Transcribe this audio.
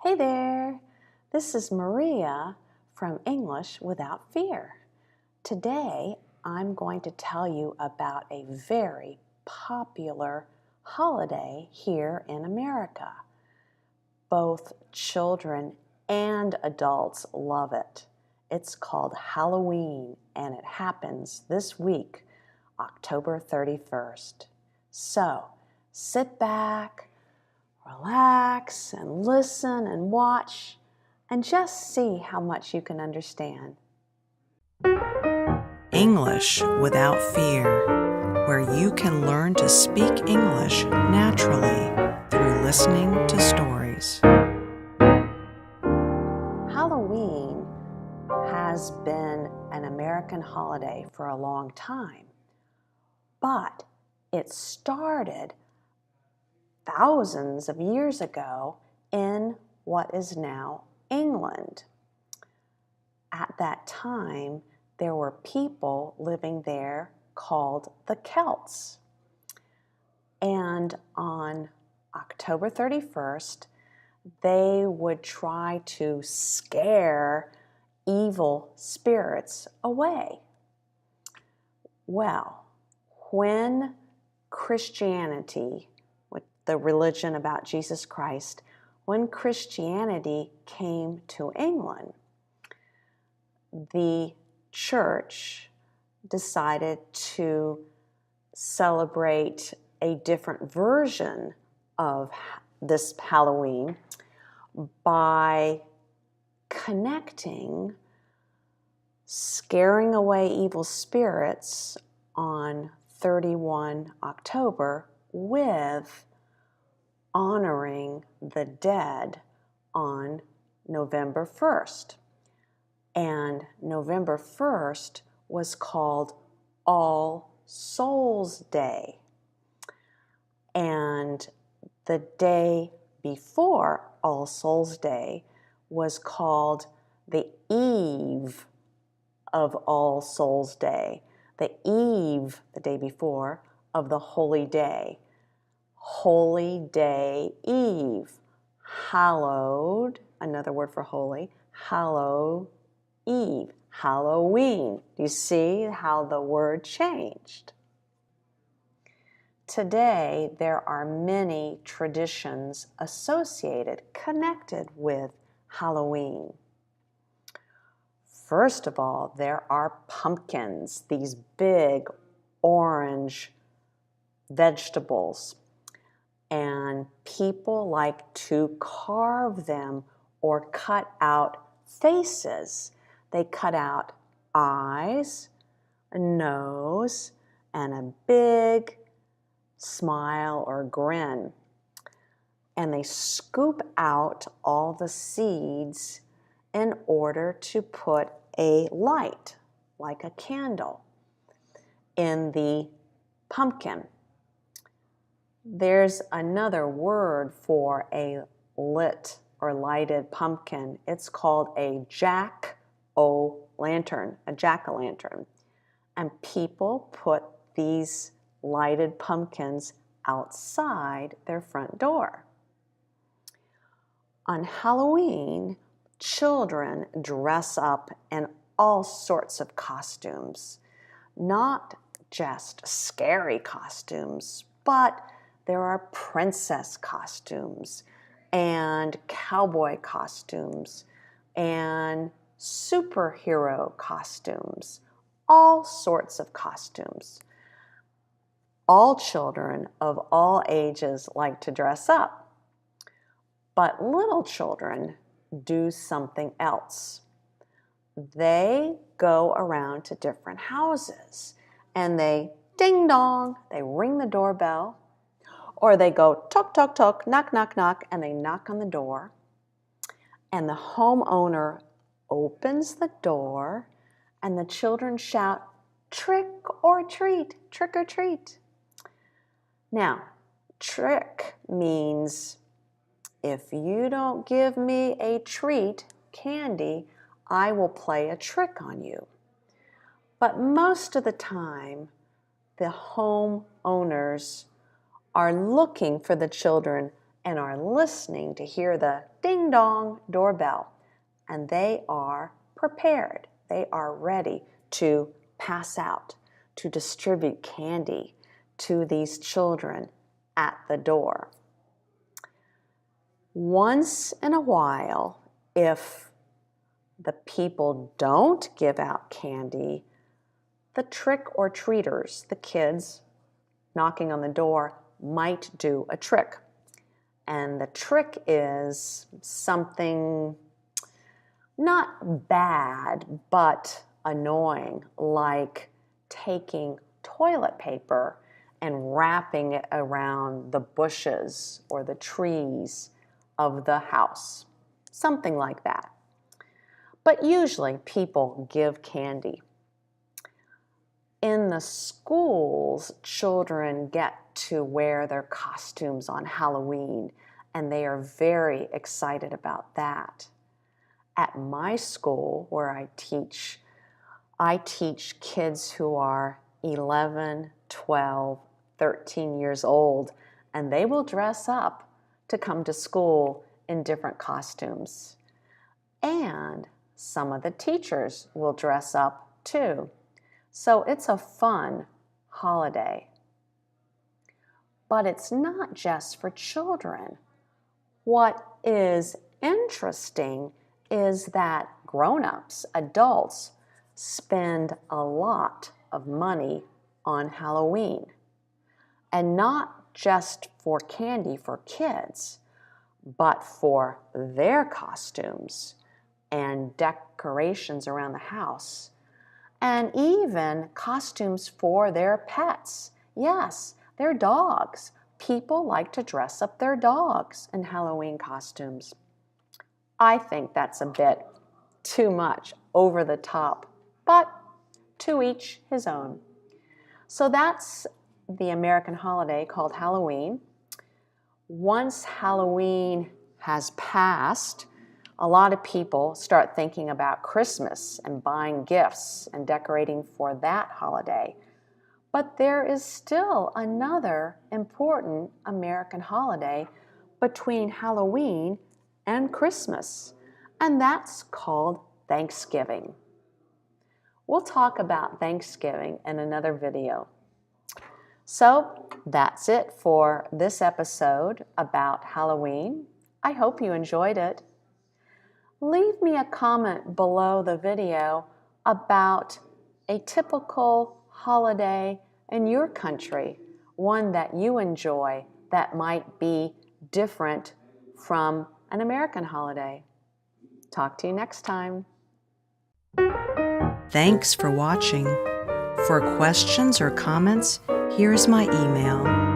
Hey there, this is Maria from English Without Fear. Today I'm going to tell you about a very popular holiday here in America. Both children and adults love it. It's called Halloween and it happens this week, October 31st. So sit back, relax and listen and watch and just see how much you can understand. English Without Fear, where you can learn to speak English naturally through listening to stories. Halloween has been an American holiday for a long time, but it started thousands of years ago in what is now England. At that time, there were people living there called the Celts. And on October 31st, they would try to scare evil spirits away. Well, when Christianity, the religion about Jesus Christ, when Christianity came to England, the church decided to celebrate a different version of this Halloween by connecting scaring away evil spirits on 31 October with honoring the dead on November 1st. And November 1st was called All Souls Day. And the day before All Souls Day was called the Eve of All Souls Day. The eve, the day before, of the Holy Day. Holy Day Eve. Hallowed, another word for holy, Hallow Eve, Halloween. Do you see how the word changed? Today, there are many traditions associated, connected with Halloween. First of all, there are pumpkins, these big orange vegetables. And people like to carve them or cut out faces. They cut out eyes, a nose, and a big smile or grin. And they scoop out all the seeds in order to put a light, like a candle, in the pumpkin. There's another word for a lit or lighted pumpkin. It's called a jack-o'-lantern, a jack-o'-lantern. And people put these lighted pumpkins outside their front door. On Halloween, children dress up in all sorts of costumes. Not just scary costumes, but there are princess costumes and cowboy costumes and superhero costumes, all sorts of costumes. All children of all ages like to dress up, but little children do something else. They go around to different houses and they ding dong, they ring the doorbell, or they go tock, tock, tock, knock, knock, knock, and they knock on the door. And the homeowner opens the door and the children shout, trick or treat, trick or treat. Now, trick means if you don't give me a treat, candy, I will play a trick on you. But most of the time, the homeowners are looking for the children and are listening to hear the ding dong doorbell, and they are prepared. They are ready to pass out, to distribute candy to these children at the door. Once in a while, if the people don't give out candy, the trick-or-treaters, the kids knocking on the door, might do a trick. And the trick is something not bad, but annoying, like taking toilet paper and wrapping it around the bushes or the trees of the house. Something like that. But usually people give candy. In the schools, children get to wear their costumes on Halloween, and they are very excited about that. At my school, where I teach kids who are 11, 12, 13 years old, and they will dress up to come to school in different costumes. And some of the teachers will dress up too. So it's a fun holiday. But it's not just for children. What is interesting is that grown-ups, adults, spend a lot of money on Halloween. And not just for candy for kids, but for their costumes and decorations around the house. And even costumes for their pets. Yes, their dogs. People like to dress up their dogs in Halloween costumes. I think that's a bit too much, over the top, but to each his own. So that's the American holiday called Halloween. Once Halloween has passed, a lot of people start thinking about Christmas and buying gifts and decorating for that holiday. But there is still another important American holiday between Halloween and Christmas, and that's called Thanksgiving. We'll talk about Thanksgiving in another video. So that's it for this episode about Halloween. I hope you enjoyed it. Leave me a comment below the video about a typical holiday in your country, one that you enjoy that might be different from an American holiday. Talk to you next time. Thanks for watching. For questions or comments, here's my email